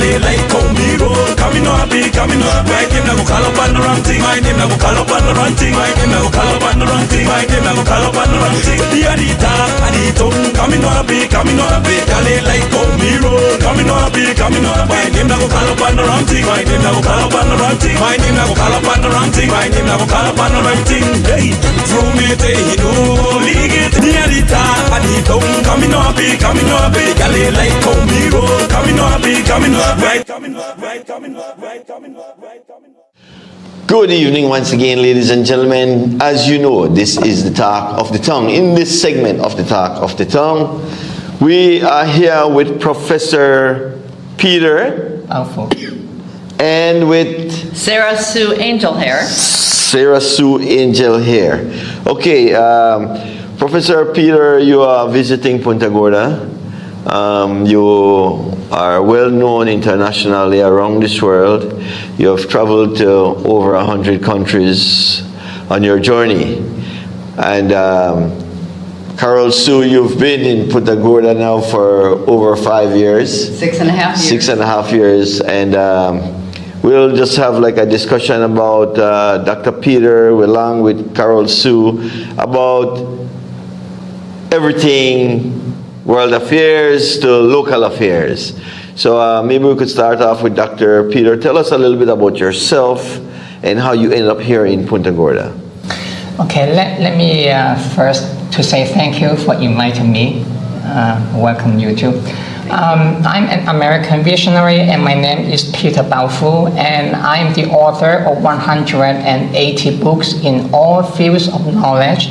Galley like me road. Coming up, my name now go call up on the wrong thing. My name now go call up on the wrong thing. My name now go call up on the wrong thing. My name now go call up on the wrong thing. The Adita, coming up, Galley like me road. Coming up, my name now go call up on the wrong thing. My name now go call up on the wrong thing. My name now go call up on the wrong thing. My name now go call up on the wrong thing. Hey, through me, you know, league it. The Adita, coming up, Galley like me road. Coming up, right, coming up, right, coming up, right, coming up, right, coming up. Good evening once again, ladies and gentlemen. As you know, this is the Talk of the Tongue. In this segment of the Talk of the Tongue, we are here with Professor Peter Baofu and with Sarah Sue Angel Hair. Sarah Sue Angel Hair. Okay, Professor Peter, you are visiting Punto Gorda. You are well known internationally around this world. You have traveled to over 100 countries on your journey. And Carol Sue, you've been in Punto Gorda now for over 5 years. 6.5 years. 6.5 years. And we'll just have like a discussion about Dr. Peter along with Carol Sue about everything world affairs to local affairs. So maybe we could start off with Dr. Peter. Tell us a little bit about yourself and how you ended up here in Punto Gorda. Okay, let me first to say thank you for inviting me. Welcome you too. I'm an American visionary and my name is Peter Baofu, and I'm the author of 180 books in all fields of knowledge,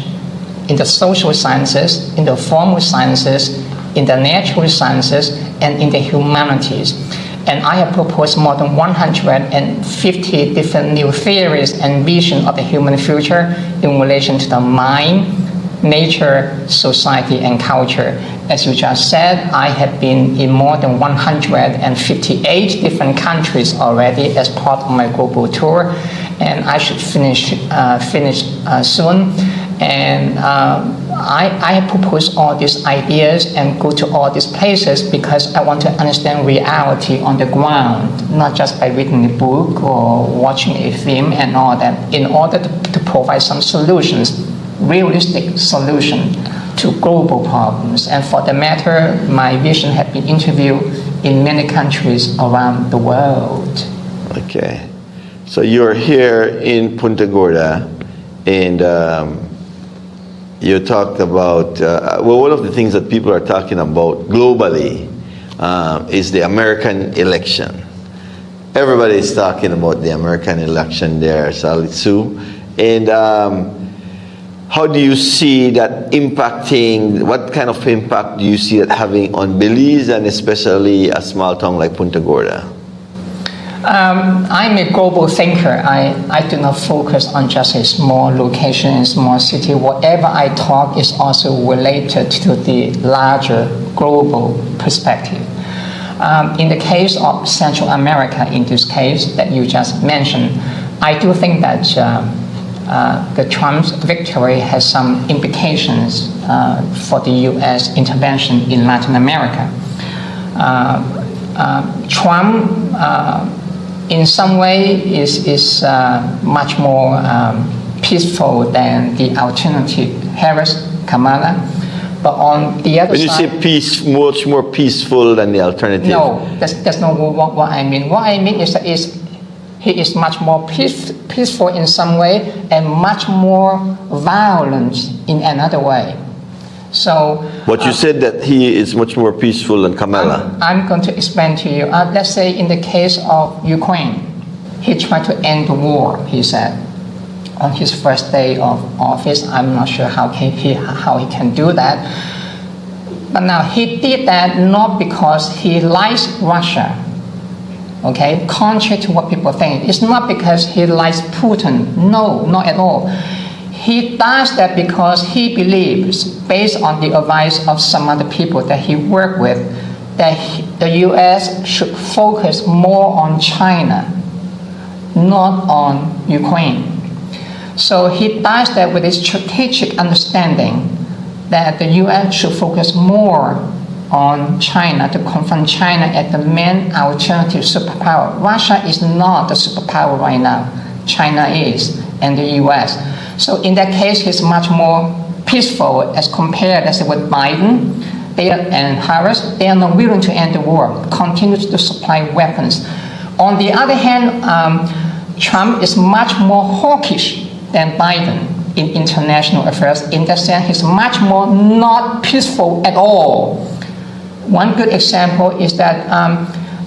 in the social sciences, in the formal sciences, in the natural sciences, and in the humanities. And I have proposed more than 150 different new theories and visions of the human future in relation to the mind, nature, society, and culture. As you just said, I have been in more than 158 different countries already as part of my global tour, and I should finish soon. And I have proposed all these ideas and go to all these places because I want to understand reality on the ground, not just by reading a book or watching a film and all that, in order to provide some solutions, realistic solution to global problems. And for the matter, my vision has been interviewed in many countries around the world. Okay. So you're here in Punto Gorda, and you talked about, well, one of the things that people are talking about globally is the American election. Everybody is talking about the American election there, Sue. And how do you see that impacting, what kind of impact do you see it having on Belize and especially a small town like Punto Gorda? I'm a global thinker. I do not focus on just a small location, a small city. Whatever I talk is also related to the larger global perspective. In the case of Central America, in this case that you just mentioned, I do think that the Trump's victory has some implications for the U.S. intervention in Latin America. Trump in some way is much more peaceful than the alternative Harris, Kamala. But on the other side... When you say peace, much more peaceful than the alternative? No, that's not what I mean. What I mean is he is much more peaceful in some way and much more violent in another way. So, but you said that he is much more peaceful than Kamala. I'm going to explain to you. Let's say in the case of Ukraine, he tried to end the war, he said, on his first day of office. I'm not sure how he can do that. But now he did that not because he likes Russia, okay, contrary to what people think. It's not because he likes Putin. No, not at all. He does that because he believes, based on the advice of some other people that he worked with, that the U.S. should focus more on China, not on Ukraine. So he does that with a strategic understanding that the U.S. should focus more on China, to confront China as the main alternative superpower. Russia is not the superpower right now. China is, and the US. So in that case, he's much more peaceful as compared, let's say, with Biden and Harris. They are not willing to end the war, continue to supply weapons. On the other hand, Trump is much more hawkish than Biden in international affairs. In that sense, he's much more not peaceful at all. One good example is that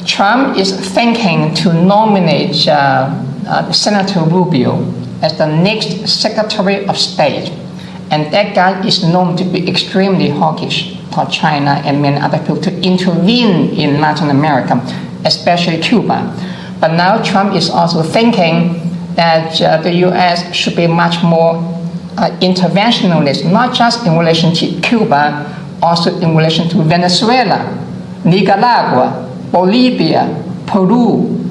Trump is thinking to nominate Senator Rubio as the next Secretary of State. And that guy is known to be extremely hawkish toward China and many other people to intervene in Latin America, especially Cuba. But now Trump is also thinking that the US should be much more interventionalist, not just in relation to Cuba, also in relation to Venezuela, Nicaragua, Bolivia, Peru.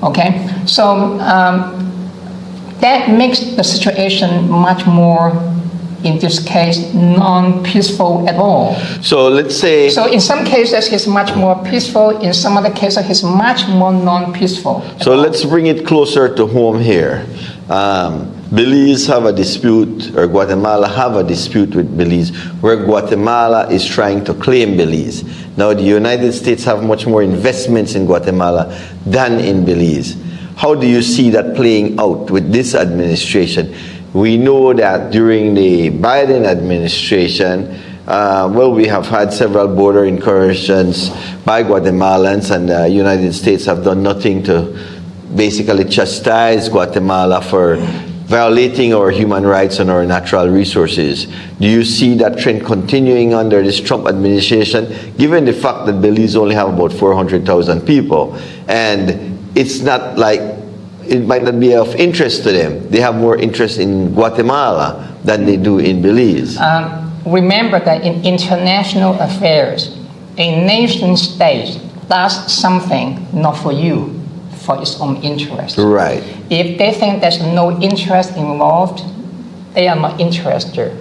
Okay, so that makes the situation much more, in this case, non-peaceful at all. So let's say... So in some cases, he's much more peaceful. In some other cases, he's much more non-peaceful. So let's bring it closer to home here. Belize have a dispute, or Guatemala have a dispute with Belize, where Guatemala is trying to claim Belize. Now, the United States have much more investments in Guatemala than in Belize. How do you see that playing out with this administration? We know that during the Biden administration, we have had several border incursions by Guatemalans, and the United States have done nothing to basically chastise Guatemala for violating our human rights and our natural resources. Do you see that trend continuing under this Trump administration, given the fact that Belize only have about 400,000 people? And it's not like it might not be of interest to them. They have more interest in Guatemala than they do in Belize. Remember that in international affairs, a nation state does something not for you, for its own interest. Right. If they think there's no interest involved, they are not interested.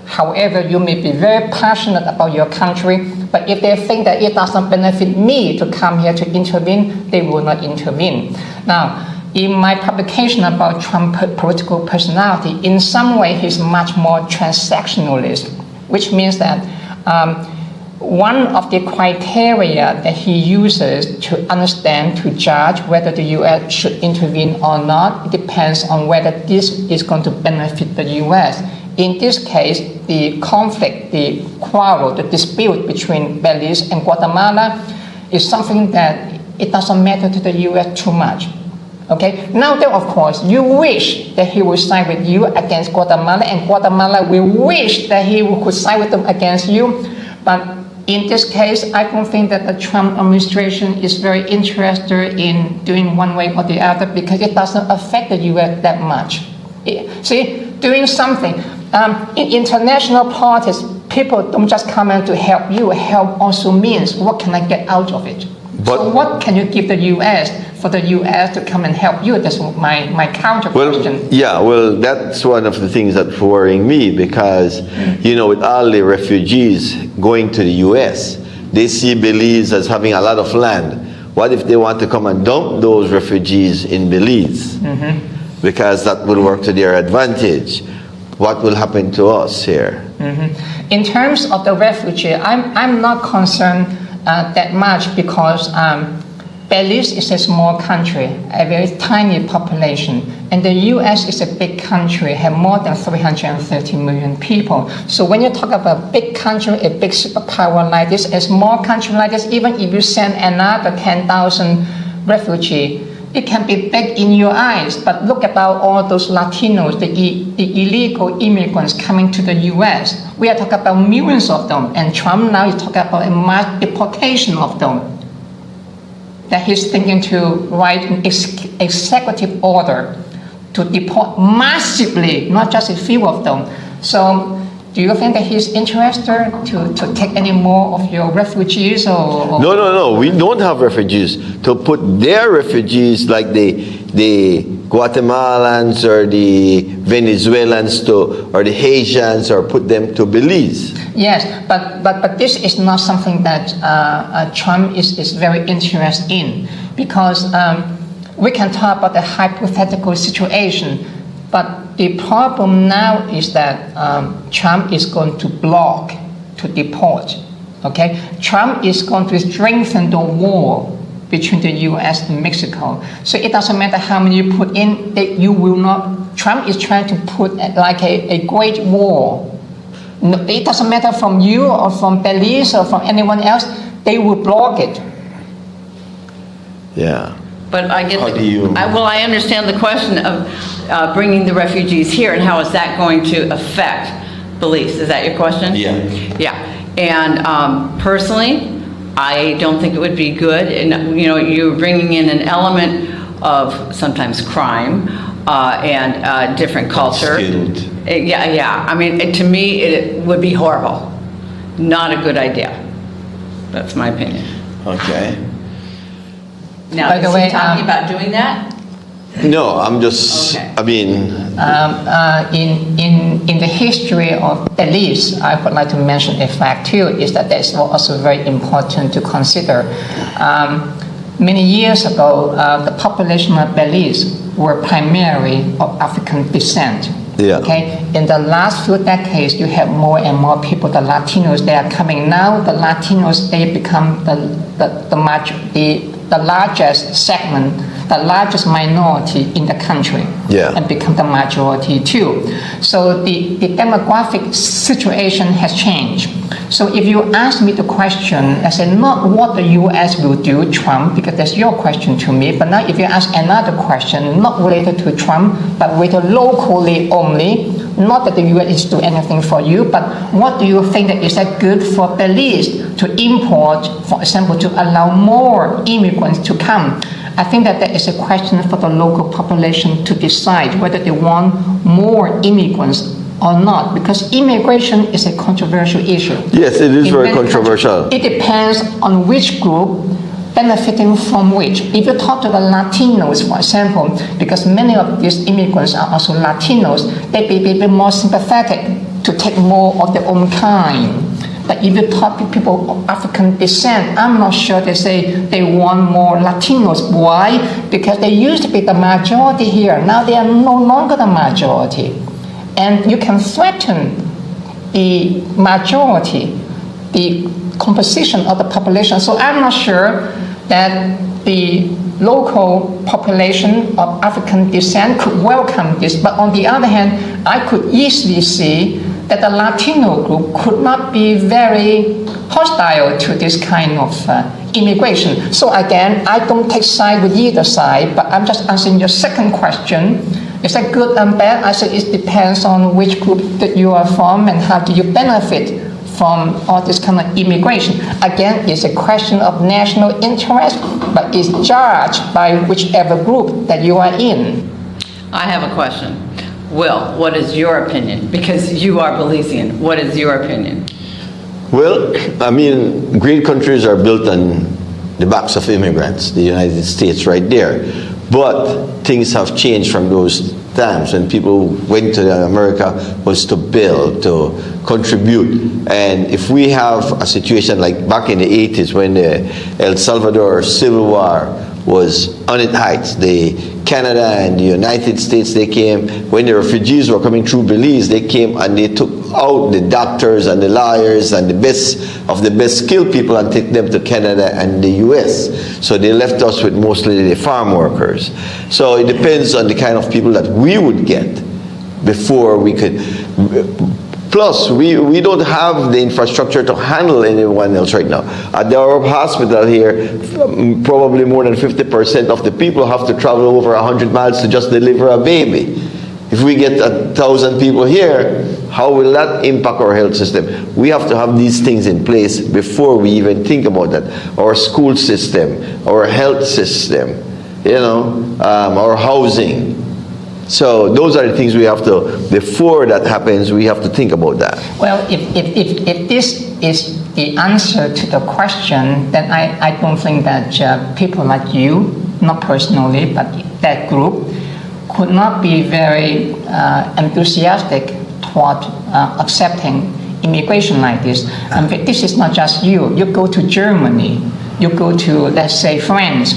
However, you may be very passionate about your country, but if they think that it doesn't benefit me to come here to intervene, they will not intervene. Now, in my publication about Trump's political personality, in some way he's much more transactionalist, which means that one of the criteria that he uses to understand, to judge whether the U.S. should intervene or not, depends on whether this is going to benefit the U.S. In this case, the conflict, the quarrel, the dispute between Belize and Guatemala is something that it doesn't matter to the U.S. too much. Okay. Now, then, of course, you wish that he would side with you against Guatemala, and Guatemala will wish that he could side with them against you. But in this case, I don't think that the Trump administration is very interested in doing one way or the other because it doesn't affect the U.S. that much. See, doing something. In international politics, people don't just come in to help you. Help also means, what can I get out of it? But, so what can you give the U.S. for the U.S. to come and help you? That's my counter question. Well, that's one of the things that's worrying me because, with all the refugees going to the U.S., they see Belize as having a lot of land. What if they want to come and dump those refugees in Belize? Mm-hmm. Because that will work to their advantage. What will happen to us here? Mm-hmm. In terms of the refugee, I'm not concerned that much because Belize is a small country, a very tiny population, and the U.S. is a big country, have more than 330 million people. So when you talk about a big country, a big superpower like this, a small country like this, even if you send another 10,000 refugees, it can be big in your eyes. But look about all those Latinos, the illegal immigrants coming to the U.S. We are talking about millions of them, and Trump now is talking about a mass deportation of them. That he's thinking to write an executive order to deport massively, not just a few of them. So, do you think that he's interested to take any more of your refugees or? No. We don't have refugees. To put their refugees like the Guatemalans or the Venezuelans or the Haitians, or put them to Belize. Yes, but this is not something that Trump is very interested in, because we can talk about the hypothetical situation, but the problem now is that Trump is going to block, to deport. Okay, Trump is going to strengthen the wall between the U.S. and Mexico. So it doesn't matter how many you put in, that you will not. Trump is trying to put like a great wall. No, it doesn't matter from you or from Belize or from anyone else, they will block it. Yeah. But I get, How do you- I understand the question of bringing the refugees here, and how is that going to affect Belize? Is that your question? Yeah. Yeah, and personally, I don't think it would be good. And you're bringing in an element of sometimes crime and different culture. Skilled. Yeah. I mean, to me, it would be horrible. Not a good idea. That's my opinion. Okay. Now, By the is way, he talking about doing that? No, I'm just, Okay. I mean, In the history of Belize, I would like to mention a fact too, is that that's also very important to consider. Many years ago, the population of Belize were primarily of African descent. Yeah. Okay. In the last few decades, you have more and more people, the Latinos, they are coming now. The Latinos, they become the largest segment, the largest minority in the country, Yeah. and become the majority too. So the demographic situation has changed. So if you ask me the question, I say not what the U.S. will do, Trump, because that's your question to me, but now if you ask another question, not related to Trump, but related locally only, not that the U.S. is doing anything for you, but what do you think that is that good for Belize to import, for example, to allow more immigrants to come? I think that is a question for the local population to decide whether they want more immigrants or not, because immigration is a controversial issue. yes, it is In very many controversial. countries, it depends on which group benefiting from which. If you talk to the Latinos, for example, because many of these immigrants are also Latinos, they be more sympathetic to take more of their own kind. But if you talk to people of African descent, I'm not sure they say they want more Latinos. Why? Because they used to be the majority here. Now they are no longer the majority. And you can threaten the majority, the composition of the population. So I'm not sure that the local population of African descent could welcome this. But on the other hand, I could easily see that the Latino group could not be very hostile to this kind of immigration. So again, I don't take side with either side, but I'm just answering your second question. Is that good and bad? I said it depends on which group that you are from and how do you benefit from all this kind of immigration. Again, it's a question of national interest, but it's judged by whichever group that you are in. I have a question. Will, what is your opinion? Because you are Belizean. What is your opinion? Well, I mean, great countries are built on the backs of immigrants, the United States right there. But things have changed from those times when people went to America was to build, to contribute. And if we have a situation like back in the 80s when the El Salvador Civil War was on its heights, Canada and the United States, they came, when the refugees were coming through Belize, they came and they took out the doctors and the lawyers and the best of the best skilled people and took them to Canada and the US. So they left us with mostly the farm workers. So it depends on the kind of people that we would get before we could. Plus, we don't have the infrastructure to handle anyone else right now. At our hospital here, probably more than 50% of the people have to travel over 100 miles to just deliver a baby. If we get 1,000 people here, how will that impact our health system? We have to have these things in place before we even think about that. Our school system, our health system, our housing. So those are the things we have to, before that happens, we have to think about that. Well, if this is the answer to the question, then I don't think that people like you, not personally, but that group, could not be very enthusiastic toward accepting immigration like this. And this is not just you. You go to Germany, you go to, let's say, France,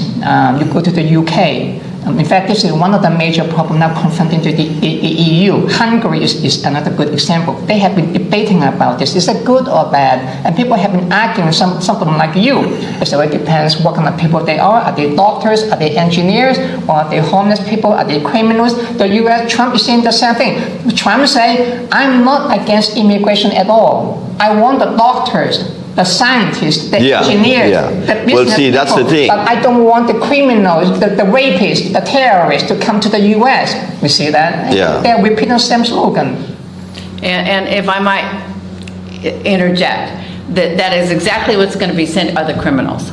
you go to the UK. In fact, this is one of the major problems now confronting the EU. Hungary is another good example. They have been debating about this. Is it good or bad? And people have been arguing something like you. So it depends what kind of people they are. Are they doctors? Are they engineers? Or are they homeless people? Are they criminals? The US, Trump is saying the same thing. Trump say, I'm not against immigration at all. I want the doctors, the scientists, the engineers, the business well, see, that's people, the thing. but I don't want the criminals, the rapists, the terrorists to come to the U.S. We see that? Yeah. They're repeating the same slogan. And if I might interject, that is exactly what's going to be sent are the criminals.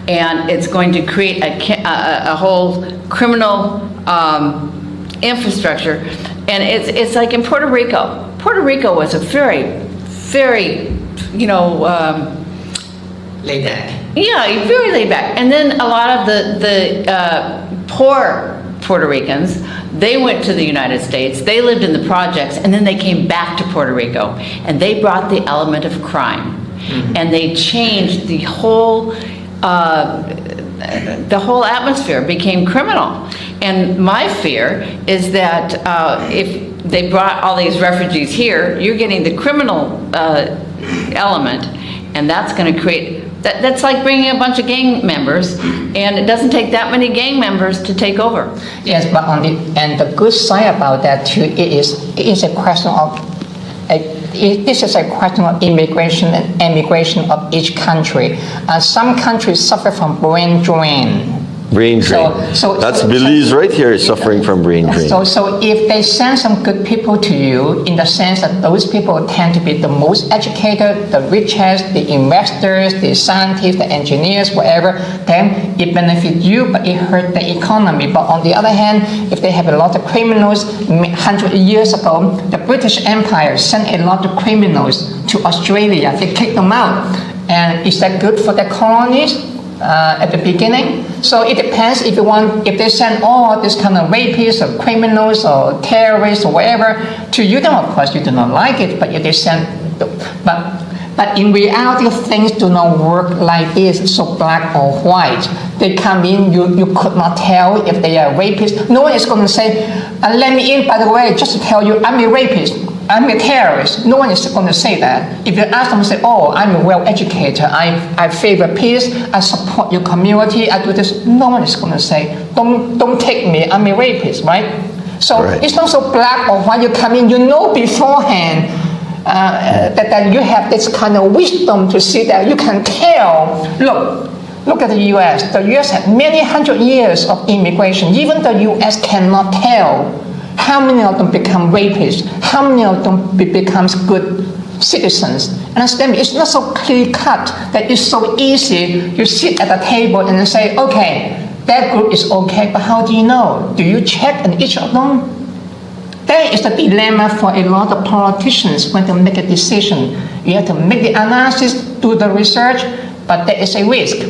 And it's going to create a whole criminal infrastructure. And it's like in Puerto Rico. Puerto Rico was a very, very, Laid back. yeah, very laid back. And then a lot of the poor Puerto Ricans, they went to the United States, they lived in the projects, and then they came back to Puerto Rico. And they brought the element of crime. Mm-hmm. And they changed the whole atmosphere became criminal. And my fear is that if they brought all these refugees here, you're getting the criminal element, and that's going to create, that's like bringing a bunch of gang members, and it doesn't take that many gang members to take over. Yes, but the good side about that too, it is a question of, this is a question of immigration and emigration of each country. Some countries suffer from brain drain. Brain drain. So that's Belize right here is suffering from brain drain. So if they send some good people to you, in the sense that those people tend to be the most educated, the richest, the investors, the scientists, the engineers, whatever, then it benefits you, but it hurts the economy. But on the other hand, if they have a lot of criminals, 100 years ago, the British Empire sent a lot of criminals to Australia. They kicked them out. And is that good for the colonies? At the beginning, so it depends if they send all this kind of rapists or criminals or terrorists or whatever to you, then of course you do not like it. But if they send, but in reality things do not work like this, so black or white. They come in, you could not tell if they are rapists. No one is going to say, let me in, by the way, just to tell you, I'm a rapist, I'm a terrorist. No one is going to say that. If you ask them, say, oh, I'm well educated, I favor peace, I support your community, I do this, no one is going to say, don't take me, I'm a rapist, right? So It's not so black or white. You come in, you know beforehand that you have this kind of wisdom to see that you can tell. Look at the U.S. The U.S. had many hundred years of immigration. Even the U.S. cannot tell how many of them become rapists, how many of them becomes good citizens. Understand me? It's not so clear cut that it's so easy. You sit at the table and say, okay, that group is okay, but how do you know? Do you check on each of them? That is the dilemma for a lot of politicians when they make a decision. You have to make the analysis, do the research, but there is a risk.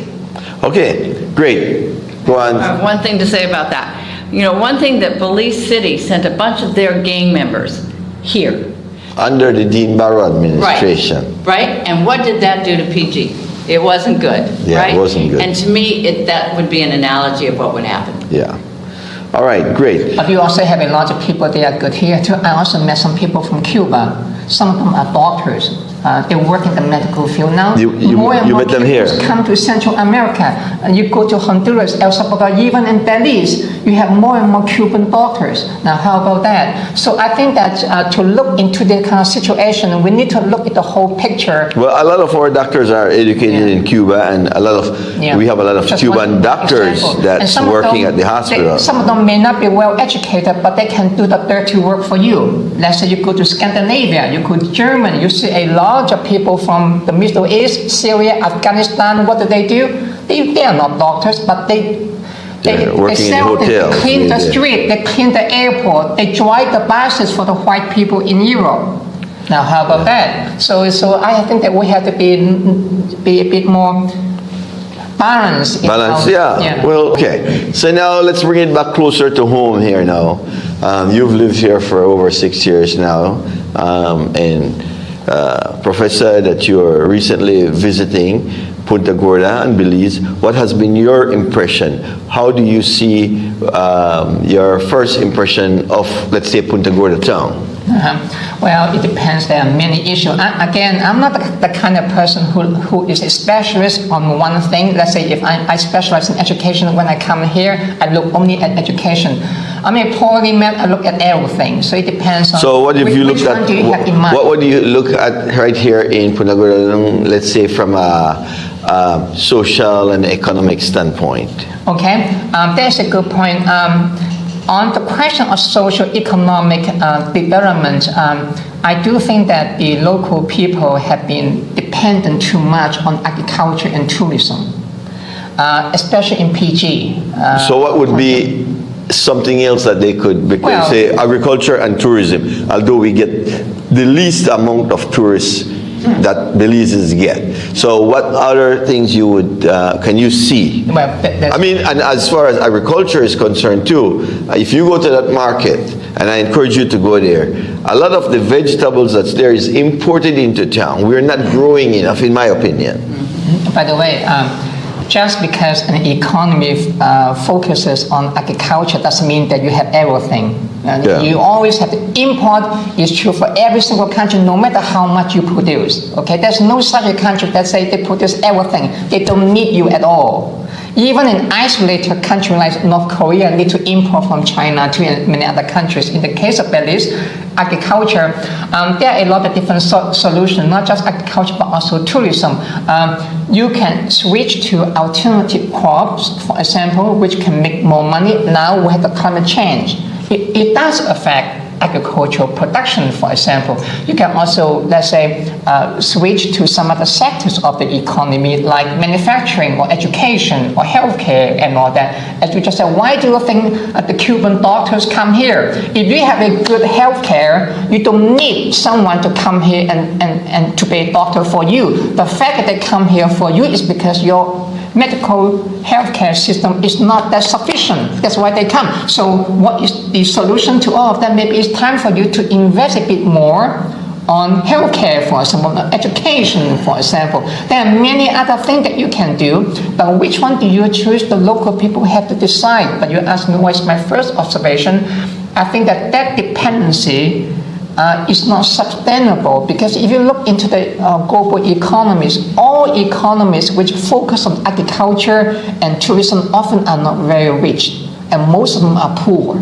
Okay, great. Go on. I have one thing to say about that. One thing that Belize City sent a bunch of their gang members here. Under the Dean Barrow administration. Right? And what did that do to PG? It wasn't good, yeah, right? It wasn't good. And to me, that would be an analogy of what would happen. Yeah. All right, great. But you also have a lot of people that are good here too. I also met some people from Cuba. Some of them are doctors. They work in the medical field now. You met them here? Come to Central America. You go to Honduras, El Salvador, even in Belize, you have more and more Cuban doctors. Now, how about that? So I think that to look into this kind of situation, we need to look at the whole picture. Well, a lot of our doctors are educated in Cuba, and we have a lot of Just Cuban doctors that's working at the hospital. Some of them may not be well educated, but they can do the dirty work for you. Let's say you go to Scandinavia, you go to Germany, you see a lot of people from the Middle East, Syria, Afghanistan. What do? They are not doctors, but they sell, they clean the street, they clean the airport, they drive the buses for the white people in Europe. Now, how about that? So I think that we have to be a bit more balance. Balance, yeah. Well, okay. So now let's bring it back closer to home here now. You've lived here for over 6 years now, and Professor, that you're recently visiting Punto Gorda and Belize. What has been your impression? How do you see your first impression of, let's say, Punto Gorda town? Well, it depends. There are many issues. Again, I'm not the kind of person who is a specialist on one thing. Let's say if I specialize in education, when I come here, I look only at education. I'm a polymath, I look at everything. So it depends on which one do you have in mind. What would you look at right here in Punto Gorda, let's say from a social and economic standpoint? Okay, that's a good point. On the question of socio-economic development, I do think that the local people have been dependent too much on agriculture and tourism, especially in PG. So what would be something else that they could, because say agriculture and tourism, although we get the least amount of tourists that Belizeans get. So what other things you would, can you see? Well, I mean, and as far as agriculture is concerned too, if you go to that market, and I encourage you to go there, a lot of the vegetables that's there is imported into town. We're not growing enough, in my opinion. By the way, just because an economy focuses on agriculture doesn't mean that you have everything. You always have to import. It's true for every single country, no matter how much you produce. Okay, there's no such a country that say they produce everything. They don't need you at all. Even an isolated country like North Korea need to import from China to many other countries. In the case of Belize, agriculture, there are a lot of different solutions, not just agriculture, but also tourism. You can switch to alternative crops, for example, which can make more money. Now we have the climate change. It does affect agricultural production, for example. You can also, let's say, switch to some other sectors of the economy, like manufacturing or education or healthcare and all that. As you just said, why do you think the Cuban doctors come here? If you have a good healthcare, you don't need someone to come here and to be a doctor for you. The fact that they come here for you is because your medical healthcare system is not that sufficient. That's why they come. So what is the solution to all of that? Maybe it's time for you to invest a bit more on healthcare, for example, education, for example. There are many other things that you can do, but which one do you choose? The local people have to decide. But you asked me what is my first observation. I think that dependency is not sustainable, because if you look into the global economies, all economies which focus on agriculture and tourism often are not very rich, and most of them are poor.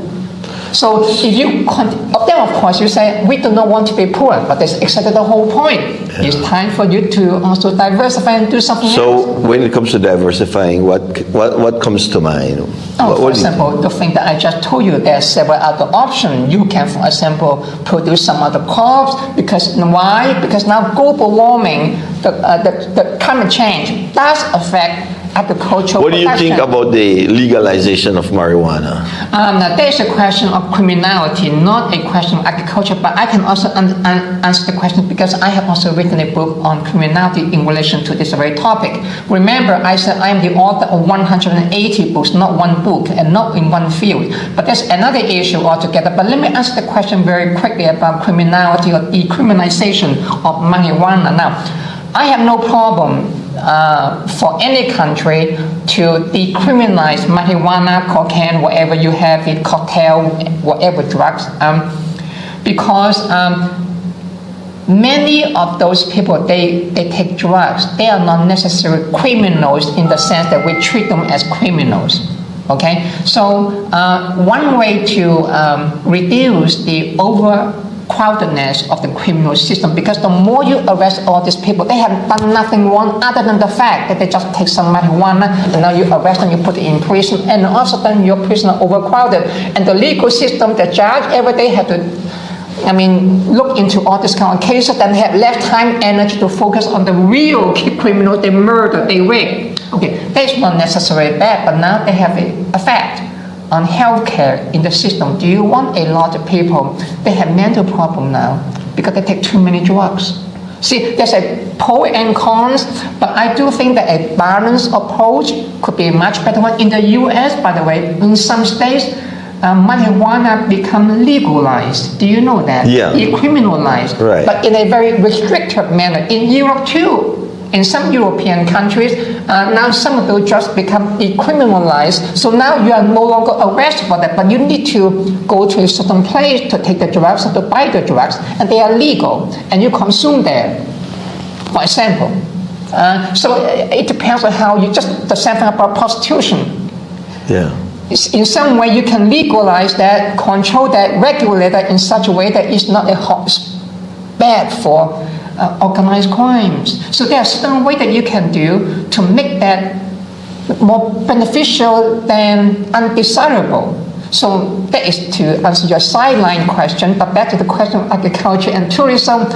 So if you, then of course you say, we do not want to be poor, but that's exactly the whole point. Yeah. It's time for you to also diversify and do something else. So when it comes to diversifying, what comes to mind? For example, the thing that I just told you, there are several other options. You can, for example, produce some other crops, because why? Because now global warming, the climate change does affect agricultural What do you think about the legalization of marijuana? Now, there's a question of criminality, not a question of agriculture, but I can also answer the question because I have also written a book on criminality in relation to this very topic. Remember, I said I am the author of 180 books, not one book, and not in one field. But there's another issue altogether. But let me answer the question very quickly about criminality or decriminalization of marijuana. Now, I have no problem for any country to decriminalize marijuana, cocaine, whatever you have, it, cocktail, whatever drugs, because many of those people, they take drugs. They are not necessarily criminals in the sense that we treat them as criminals. Okay, so one way to reduce the overcrowdedness of the criminal system, because the more you arrest all these people, they have done nothing wrong other than the fact that they just take some marijuana, and now you arrest them, you put it in prison, and all of a sudden your prison are overcrowded, and the legal system, the judge every day have to look into all this kind of cases, then have less time, energy to focus on the real criminal, they murder, they rape. Okay, that's not necessarily bad, but now they have an effect on healthcare in the system. Do you want a lot of people, they have mental problem now because they take too many drugs. See, there's a pros and cons, but I do think that a balanced approach could be a much better one. In the U.S., by the way, in some states, marijuana become legalized. Do you know that? Yeah. Decriminalized. Right. But in a very restricted manner. In Europe too. In some European countries, now some of those drugs become decriminalized. So now you are no longer arrested for that, but you need to go to a certain place to take the drugs or to buy the drugs, and they are legal, and you consume there, for example. So it depends on how you, just the same thing about prostitution. Yeah. In some way, you can legalize that, control that, regulate that in such a way that it's not bad for organized crimes. So there are certain ways that you can do to make that more beneficial than undesirable. So that is to answer your sideline question, but back to the question of agriculture and tourism,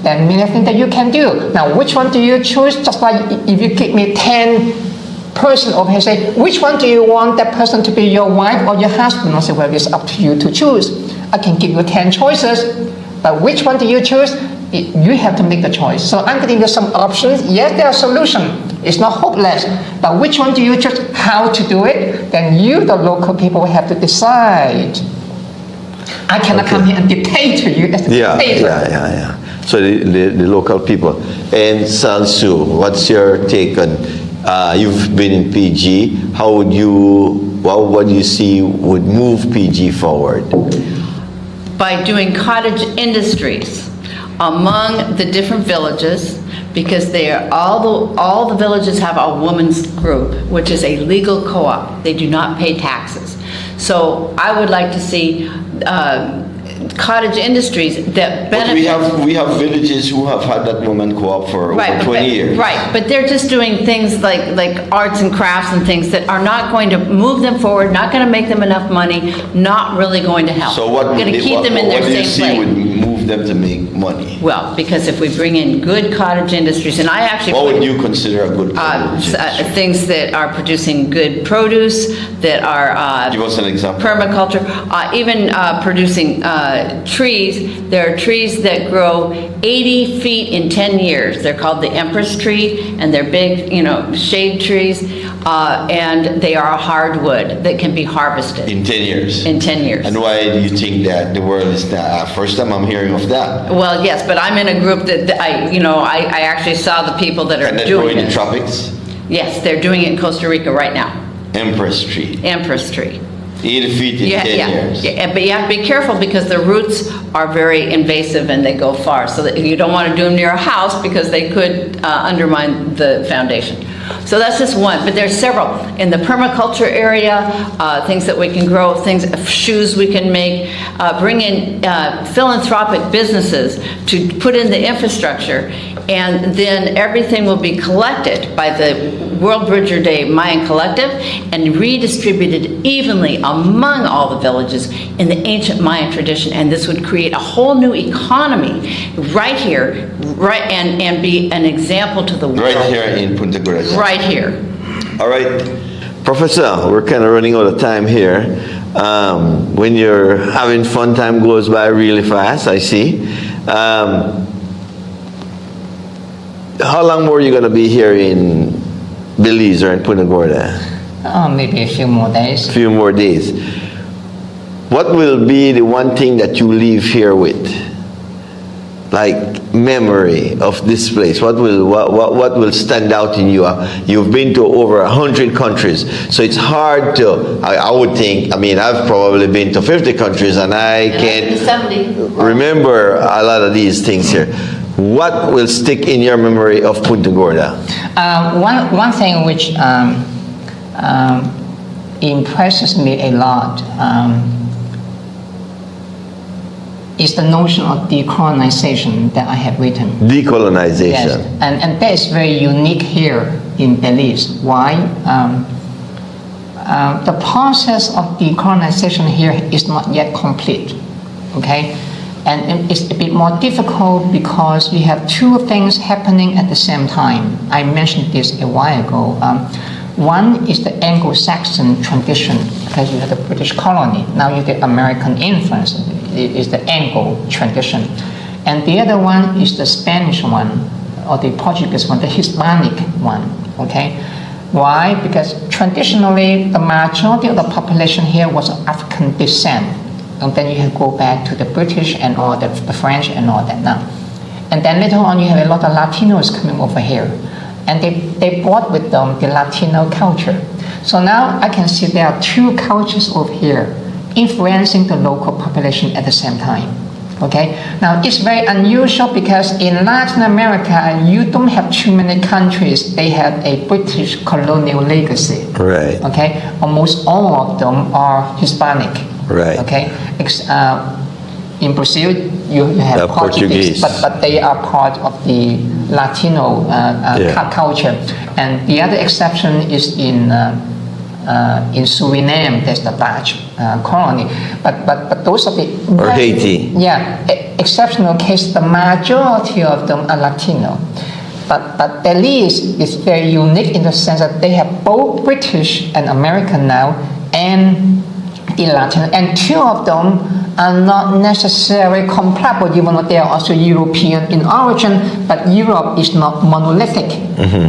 there are many things that you can do. Now, which one do you choose? Just like if you give me 10 person over here, say, which one do you want that person to be, your wife or your husband? I say, well, it's up to you to choose. I can give you 10 choices, but which one do you choose? You have to make the choice. So I'm giving you some options. Yes, there are solutions. It's not hopeless. But which one do you choose? How to do it? Then you, the local people, have to decide. I cannot come here and dictate to you as a dictator. Yeah. So the local people. And Sansu, what's your take on? You've been in PG. How would you? What do you see would move PG forward? By doing cottage industries among the different villages, because they are all the villages have a women's group, which is a legal co-op. They do not pay taxes. So I would like to see cottage industries that benefit. But we have villages who have had that women co-op for over 20 years. Right, but they're just doing things like arts and crafts and things that are not going to move them forward, not going to make them enough money, not really going to help. So what going to keep them in their same place. What do you see would move them to make money? Well, because if we bring in good cottage industries, and I actually what would you consider a good cottage industry? Things that are producing good produce, that are give us an example. Permaculture, even producing trees. There are trees that grow 80 feet in 10 years. They're called the Empress tree, and they're big, shade trees, and they are a hardwood that can be harvested. In 10 years? In 10 years. And why do you think that the world is not? First time I'm hearing of that. Well, yes, but I'm in a group that I actually saw the people that are doing it. In the tropics? Yes, they're doing it in Costa Rica right now. Empress tree. Empress tree. 80 feet in 10 years. Yeah, but you have to be careful because the roots are very invasive and they go far. So that you don't want to do them near a house because they could undermine the foundation. So that's just one, but there's several. In the permaculture area, things that we can grow, shoes we can make, bring in philanthropic businesses to put in the infrastructure, and then everything will be collected by the World Bridger Day Mayan Collective and redistributed evenly among all the villages in the ancient Mayan tradition, and this would create a whole new economy right here, and be an example to the world. Right here in Punto Gorda. Right here. All right, Professor, we're kind of running out of time here. When you're having fun, time goes by really fast, I see. How long more are you going to be here in Belize or in Punto Gorda? Maybe a few more days. A few more days. What will be the one thing that you leave here with? Like memory of this place. What will stand out in you? You've been to over 100 countries, so it's hard to. I would think. I've probably been to 50 countries, and I can't remember a lot of these things here. What will stick in your memory of Punto Gorda? One thing which impresses me a lot is the notion of decolonization that I have written. Decolonization. Yes, and that is very unique here in Belize. Why? The process of decolonization here is not yet complete. Okay? And it's a bit more difficult because we have two things happening at the same time. I mentioned this a while ago. One is the Anglo-Saxon tradition, because you have the British colony. Now you get American influence. It is the Anglo tradition. and the other one is the Spanish one, or the Portuguese one, the Hispanic one, okay? Why? Because traditionally, the majority of the population here was of African descent. And then you go back to the British and all the French and all that now. And then later on, you have a lot of Latinos coming over here. And they brought with them the Latino culture. So now I can see there are two cultures over here influencing the local population at the same time. Okay? Now it's very unusual because in Latin America, you don't have too many countries. They have a British colonial legacy. Right. Okay? Almost all of them are Hispanic. Right. Okay? In Brazil, you have Portuguese, but they are part of the Latino culture. And the other exception is in Suriname, there's the Dutch colony. But those are the... Or Haiti. Yeah, exceptional case, the majority of them are Latino. But Belize is very unique in the sense that they have both British and American now, and the Latin, and two of them are not necessarily comparable, even though they are also European in origin, but Europe is not monolithic.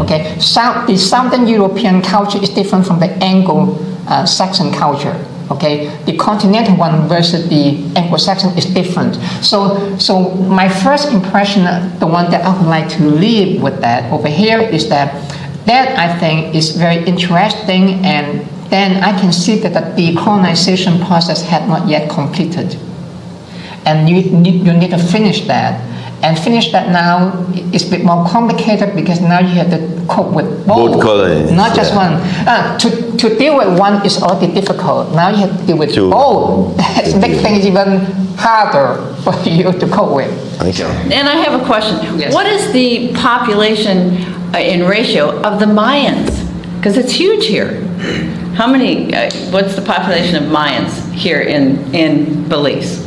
Okay, the Southern European culture is different from the Anglo-Saxon culture. Okay, the continental one versus the Anglo-Saxon is different. So my first impression, the one that I would like to leave with that over here, is that I think is very interesting, and then I can see that the decolonization process had not yet completed. And you need to finish that. And finish that now is a bit more complicated because now you have to cope with both colonies, not just one. To deal with one is already difficult. Now you have to deal with both. That makes things even harder for you to cope with. Thank you. And I have a question. Yes. What is the population in ratio of the Mayans? Because it's huge here. How many, what's the population of Mayans here in Belize?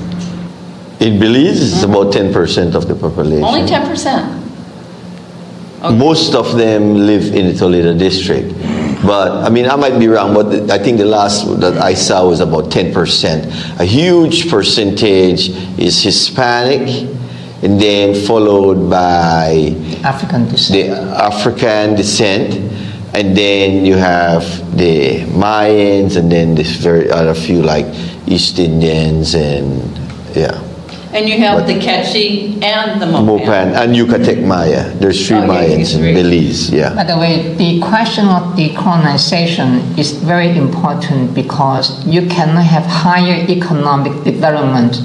In Belize, it's about 10% of the population. Only 10%? Okay. Most of them live in the Toledo district. But, I mean, I might be wrong, but I think the last that I saw was about 10%. A huge percentage is Hispanic, and then followed by African descent. the African descent, and then you have the Mayans, and then this very other few like East Indians, and yeah. And you have the Quechua and the Mopan. Mopan and Yucatec Maya. There's three Mayans in Belize, yeah. By the way, the question of decolonization is very important because you cannot have higher economic development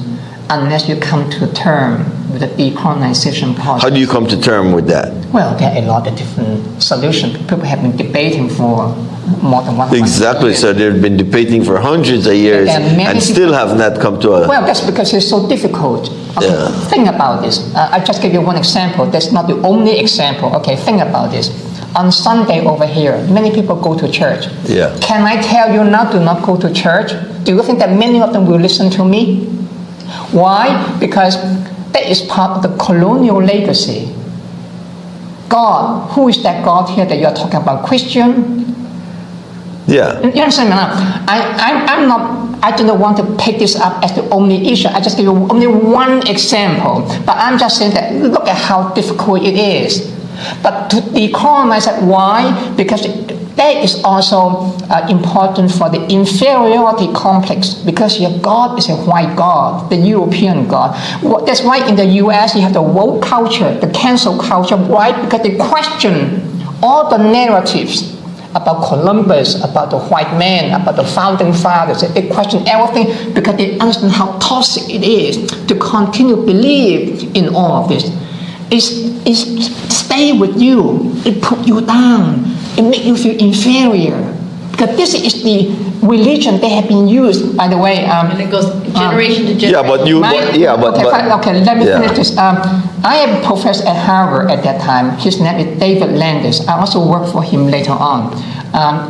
unless you come to term with the decolonization process. How do you come to term with that? Well, there are a lot of different solutions. People have been debating for more than 100 Exactly, years. so they've been debating for hundreds of years and still have not come to a... Well, that's because it's so difficult. Okay, Yeah. Think about this. I'll just give you one example. That's not the only example. Okay, think about this. On Sunday over here, many people go to church. Yeah. Can I tell you now, do not go to church? Do you think that many of them will listen to me? Why? Because that is part of the colonial legacy. God, who is that God here that you're talking about? Christian? Yeah. You understand me now? I don't want to pick this up as the only issue. I just give you only one example. But I'm just saying that look at how difficult it is. But to decolonize it, why? Because that is also important for the inferiority complex, because your God is a white God, the European God. That's why in the US you have the woke culture, the cancel culture. Why? Because they question all the narratives about Columbus, about the white man, about the founding fathers. They question everything because they understand how toxic it is to continue to believe in all of this. It stay with you. It put you down. It make you feel inferior. Because this is the religion they have been used, by the way. And it goes generation to generation. Yeah, but you... Okay, let me finish this. I am a professor at Harvard at that time. His name is David Landis. I also worked for him later on.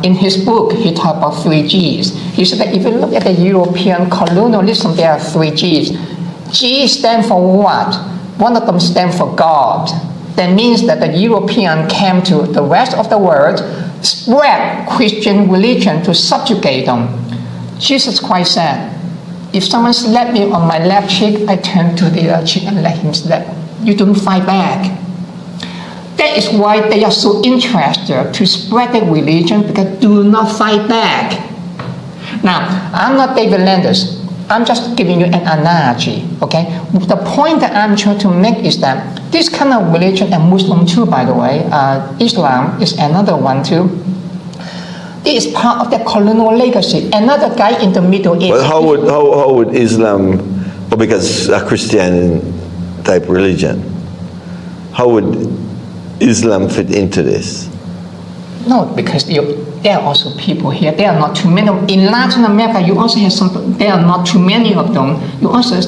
In his book, he talked about 3 Gs. He said that if you look at the European colonialism, there are 3 Gs. G stands for what? One of them stands for God. That means that the European came to the rest of the world, spread Christian religion to subjugate them. Jesus Christ said, If someone slapped me on my left cheek, I turn to the other cheek and let him slap. You don't fight back. That is why they are so interested to spread their religion, because do not fight back. Now, I'm not David Landers. I'm just giving you an analogy, okay? The point that I'm trying to make is that this kind of religion, and Muslim too, by the way, Islam is another one too. It is part of the colonial legacy. Another guy in the Middle East. Well, how would Islam, because a Christian type religion, how would Islam fit into this? No, because there are also people here. There are not too many. In Latin America, you also have some. There are not too many of them. You also,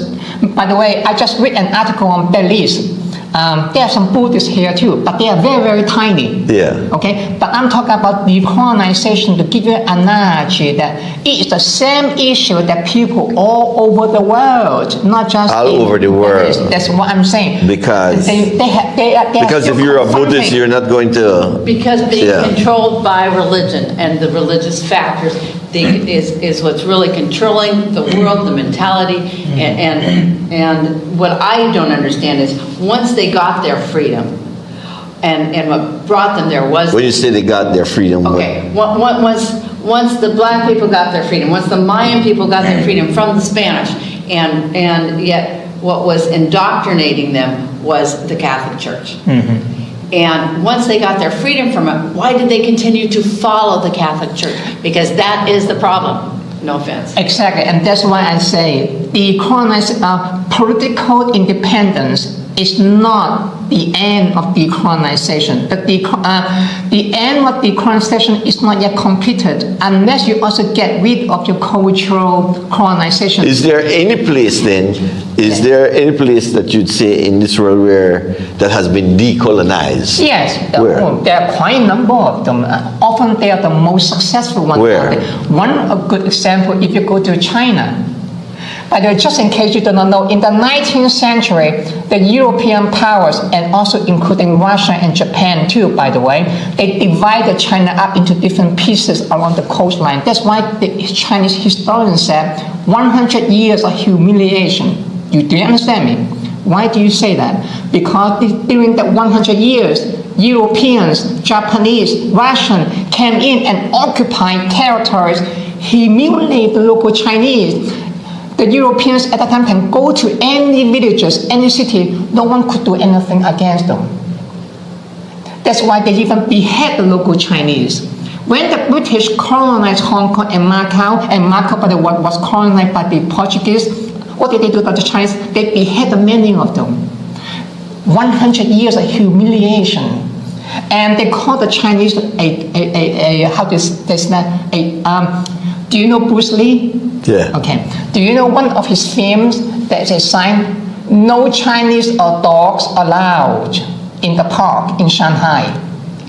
by the way, I just read an article on Belize. There are some Buddhists here too, but they are very, very tiny. Yeah. Okay, but I'm talking about decolonization to give you an analogy that it is the same issue that people all over the world, not just all over the world. That's what I'm saying. Because because if you're a Buddhist, you're not going to. Because being controlled by religion and the religious factors is what's really controlling the world, the mentality, and what I don't understand is once they got their freedom, and what brought them there was. When you say they got their freedom, okay, once the black people got their freedom, once the Mayan people got their freedom from the Spanish, and yet what was indoctrinating them was the Catholic Church. Mm-hmm. And once they got their freedom from it, why did they continue to follow the Catholic Church? Because that is the problem. No offense. Exactly, and that's why I say political independence is not the end of decolonization. But the end of decolonization is not yet completed unless you also get rid of your cultural colonization. Is there any place then? Is there any place that you'd say in this world where that has been decolonized? Yes, Where? There are quite a number of them. Often they are the most successful ones. Where? One good example, if you go to China. By the way, just in case you do not know, in the 19th century, the European powers, and also including Russia and Japan too, by the way, they divided China up into different pieces along the coastline. That's why the Chinese historians said 100 years of humiliation. Do you understand me? Why do you say that? Because during that 100 years, Europeans, Japanese, Russian came in and occupied territories, humiliated the local Chinese. The Europeans at that time can go to any villages, any city, no one could do anything against them. That's why they even behead the local Chinese. When the British colonized Hong Kong and Macau, by the way, was colonized by the Portuguese, what did they do to the Chinese? They beheaded many of them. 100 years of humiliation. And they call the Chinese do you know Bruce Lee? Yeah. Okay. Do you know one of his films, there's a sign, no Chinese or dogs allowed in the park in Shanghai.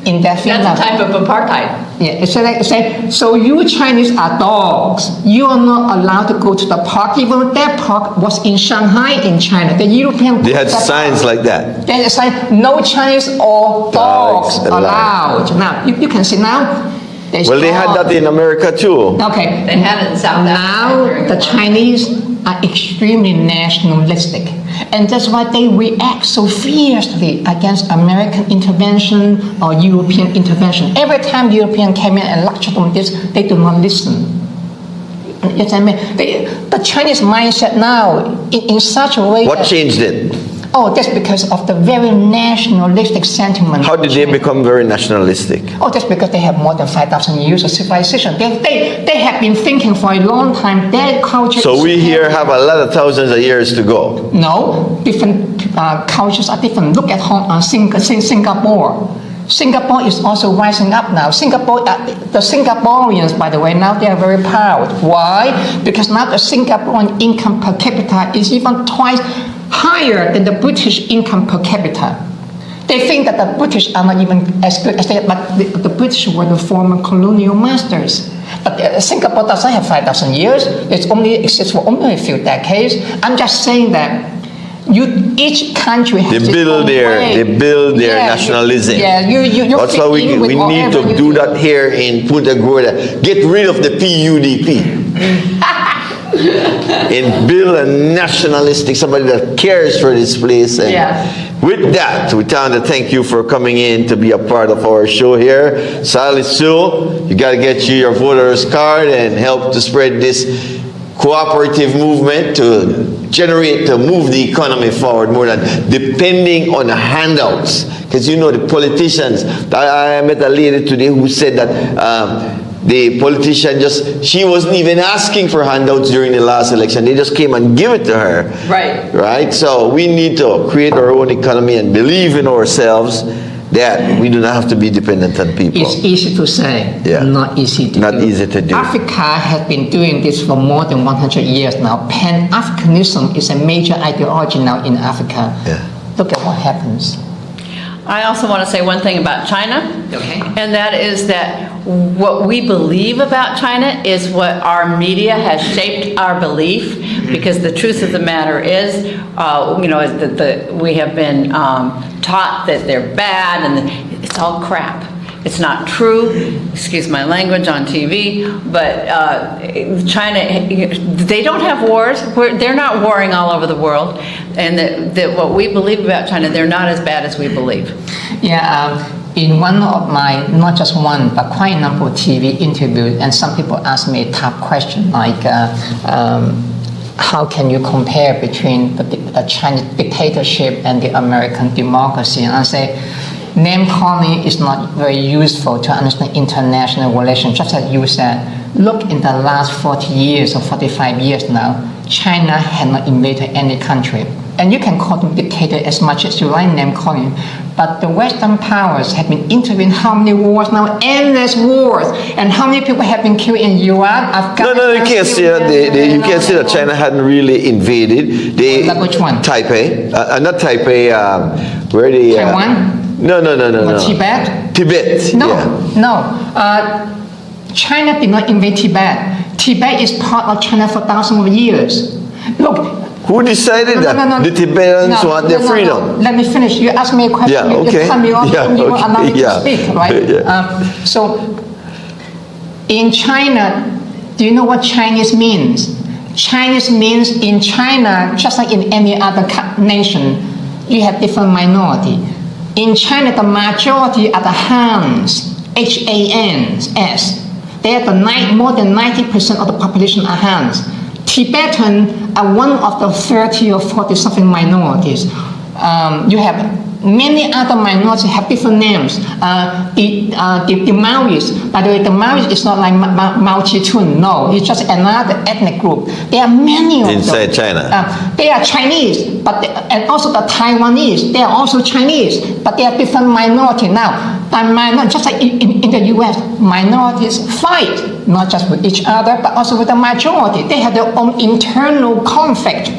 In that film. That's a type of apartheid. Yeah, it's like, so you Chinese are dogs. You are not allowed to go to the park, even though that park was in Shanghai in China. The European. They had signs like that. There's a sign, no Chinese or dogs allowed. Now, you can see now. Well, they had that in America too. Okay. They had it in South Africa. Now, the Chinese are extremely nationalistic. And that's why they react so fiercely against American intervention or European intervention. Every time the European came in and lectured on this, they do not listen. Yes, I mean, the Chinese mindset now, in such a way. What changed it? Oh, that's because of the very nationalistic sentiment. How did they become very nationalistic? Oh, that's because they have more than 5,000 years of civilization. They have been thinking for a long time. Their culture. So we here have a lot of thousands of years to go. No, different cultures are different. Look at Singapore. Singapore is also rising up now. The Singaporeans, by the way, now they are very proud. Why? Because now the Singaporean income per capita is even twice higher than the British income per capita. They think that the British are not even as good as they, but the British were the former colonial masters. But Singapore doesn't have 5,000 years. It only exists for only a few decades. I'm just saying that each country has They build their nationalism. That's why we need to do that here in Punto Gorda. Get rid of the PUDP. and build a nationalistic, somebody that cares for this place. And with that, we want to thank you for coming in to be a part of our show here. Sally Sue, you got to get your voter's card and help to spread this cooperative movement to move the economy forward more than depending on the handouts. Because you know the politicians, I met a lady today who said that the politician she wasn't even asking for handouts during the last election. They just came and give it to her. Right. Right? So we need to create our own economy and believe in ourselves that we do not have to be dependent on people. It's easy to say, not easy to do. Not easy to do. Africa has been doing this for more than 100 years now. Pan-Africanism is a major ideology now in Africa. Look at what happens. I also want to say one thing about China, and that is that what we believe about China is what our media has shaped our belief, because the truth of the matter is, we have been taught that they're bad and it's all crap. It's not true, excuse my language on TV, but China, they don't have wars. They're not warring all over the world. And that what we believe about China, they're not as bad as we believe. In one of my, not just one, but quite a number of TV interviews, and some people ask me a tough question like, how can you compare between the Chinese dictatorship and the American democracy? And I say, name calling is not very useful to understand international relations. Just as you said, look in the last 40 years or 45 years now, China had not invaded any country. And you can call them dictator as much as you like name calling, but the Western powers have been intervening how many wars now? Endless wars. And how many people have been killed in Iraq, Afghanistan? No, you can't say that. You can't say that China hadn't really invaded. Which one? Taipei. Not Taipei. Where the? Taiwan? No. Tibet? Tibet. No. China did not invade Tibet. Tibet is part of China for thousands of years. Look. Who decided that? The Tibetans want their freedom. Let me finish. You asked me a question. You cut me off. You won't allow me to speak, right? So, in China, do you know what Chinese means? Chinese means in China, just like in any other nation, you have different minority. In China, the majority are the Hans, H-A-N-S. They are more than 90% of the population are Hans. Tibetan are one of the 30 or 40 something minorities. You have many other minorities have different names. The Maoris, by the way, the Maoris is not like Mao Zedong. No, it's just another ethnic group. There are many of them. Inside China. They are Chinese, and also the Taiwanese. They are also Chinese, but they are different minority now. Just like in the U.S., minorities fight not just with each other, but also with the majority. They have their own internal conflict.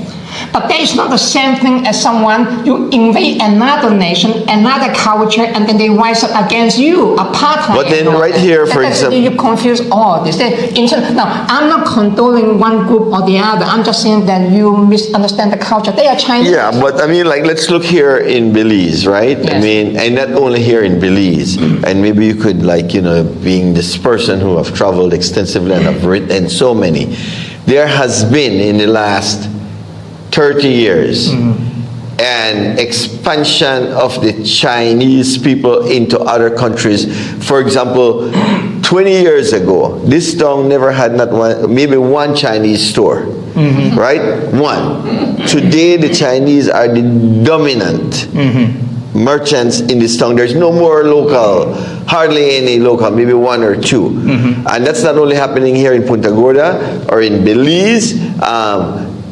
But that is not the same thing as someone, you invade another nation, another culture, and then they rise up against you, apartheid. But then right here, for example... You confuse all this. Now, I'm not condoning one group or the other. I'm just saying that you misunderstand the culture. They are Chinese. Yeah, but I mean, like, let's look here in Belize, right? Yes. I mean, and not only here in Belize. And maybe you could, like, you know, being this person who have traveled extensively and have written so many, there has been in the last 30 years, an expansion of the Chinese people into other countries. For example, 20 years ago, this town never had not one, maybe one Chinese store, right? One. Today, the Chinese are the dominant merchants in this town. There's no more local, hardly any local, maybe one or two. And that's not only happening here in Punto Gorda or in Belize,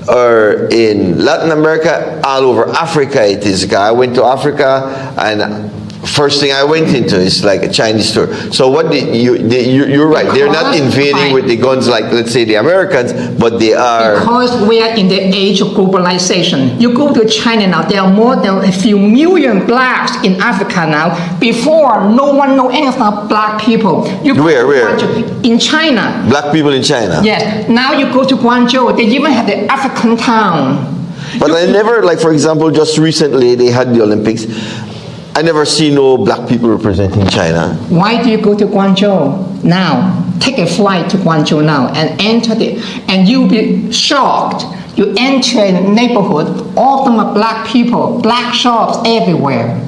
or in Latin America, all over Africa it is. I went to Africa and first thing I went into is like a Chinese store. So what you're right, they're not invading with the guns like, let's say, the Americans, but they are... Because we are in the age of globalization. You go to China now, there are more than a few million blacks in Africa now. Before, no one knew anything about black people. Where? In China. Black people in China? Yes. Now you go to Guangzhou, they even have the African town. But I never, like, for example, just recently they had the Olympics. I never see no black people representing China. Why do you go to Guangzhou now? take a flight to Guangzhou now and enter and you'll be shocked. You enter a neighborhood, all of them are black people, black shops everywhere.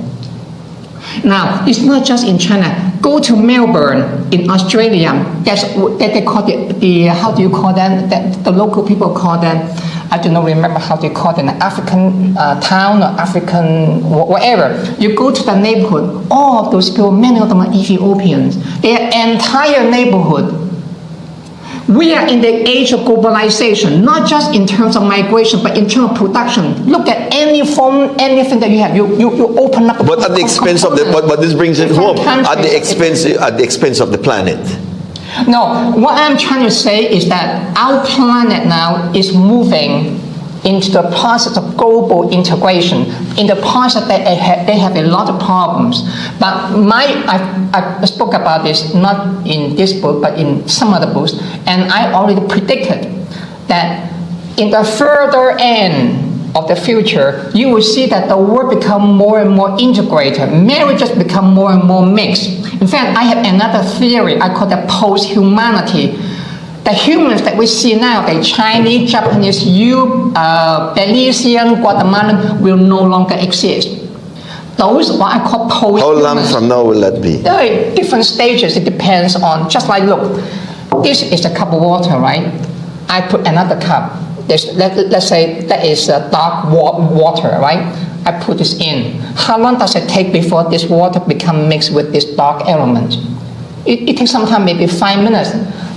Now, it's not just in China. Go to Melbourne in Australia. That's they call the how do you call them? The local people call them. I do not remember how they call it, an African town or African whatever. You go to the neighborhood, all of those people, many of them are Ethiopians. Their entire neighborhood. We are in the age of globalization, not just in terms of migration, but in terms of production. Look at any phone, anything that you have. You open up. But at the expense of but this brings it home. At the expense of the planet. No, what I'm trying to say is that our planet now is moving into the process of global integration. In the process, they have a lot of problems. But I spoke about this not in this book, but in some other books, and I already predicted that in the further end of the future, you will see that the world become more and more integrated. Marriages become more and more mixed. In fact, I have another theory. I call that post-humanity. The humans that we see now, the Chinese, Japanese, Belizean, Guatemalan, will no longer exist. Those what I call post-humans. How long from now will that be? There are different stages. It depends on, just like, look, this is a cup of water, right? I put another cup. Let's say that is dark water, right? I put this in. How long does it take before this water become mixed with this dark element? It takes some time, maybe 5 minutes.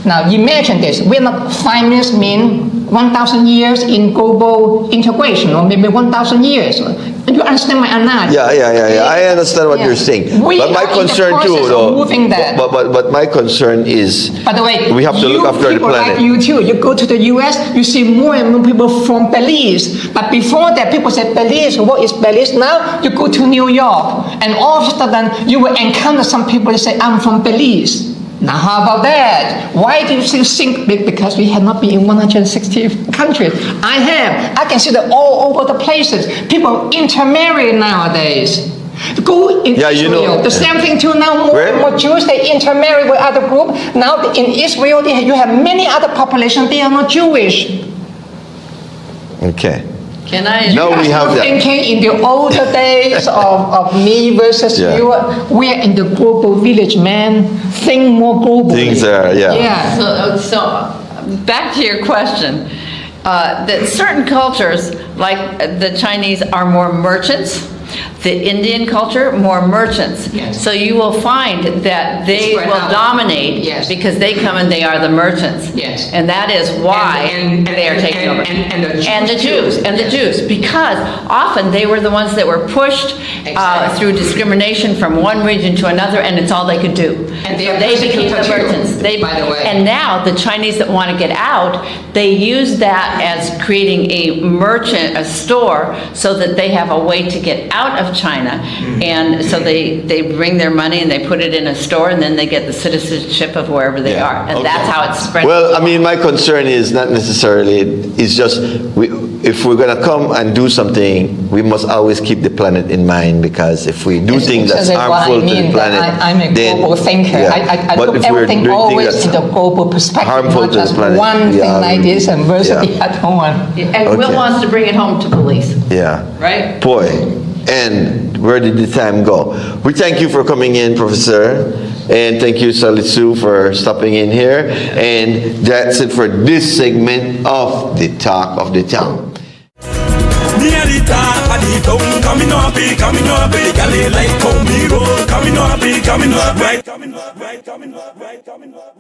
Now imagine this. We're not 5 minutes mean 1,000 years in global integration, or maybe 1,000 years. You understand my analogy? Yeah. I understand what you're saying. But my concern too, though. But my concern is. By the way, we have to look after the planet. Like you too. You go to the U.S., you see more and more people from Belize. But before that, people said Belize. What is Belize? Now you go to New York, and all of a sudden you will encounter some people that say, "I'm from Belize." Now, how about that? Why do you still think? Because we have not been in 160 countries. I have. I can see that all over the places. People intermarry nowadays. Go in Israel. The same thing too now. More and more Jews, they intermarry with other groups. Now in Israel, you have many other populations. They are not Jewish. Okay. Can I? No, we have that. Thinking in the older days of me versus you, we are in the global village, man. Think more globally. Things are, So back to your question, that certain cultures, like the Chinese, are more merchants. The Indian culture, more merchants. Yes. So you will find that they will dominate because they come and they are the merchants. Yes. And that is why they are taking over. And the Jews, because often they were the ones that were pushed through discrimination from one region to another, and it's all they could do. And they became the merchants. By the way. And now the Chinese that want to get out, they use that as creating a store, so that they have a way to get out of China. And so they bring their money and they put it in a store, and then they get the citizenship of wherever they are. And that's how it's spread. Well, I mean, my concern is not necessarily, it's just, if we're going to come and do something, we must always keep the planet in mind, because if we do things that's harmful to the planet, I'm a global thinker. I look at everything always in the global perspective, harmful not to the just planet. one thing like this and versus the other one. And Will wants to bring it home to Belize. Yeah. Right? Boy. And where did the time go? We thank you for coming in, Professor. And thank you, Salisu, for stopping in here. And that's it for this segment of The Talk of the Town. Coming up,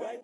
right.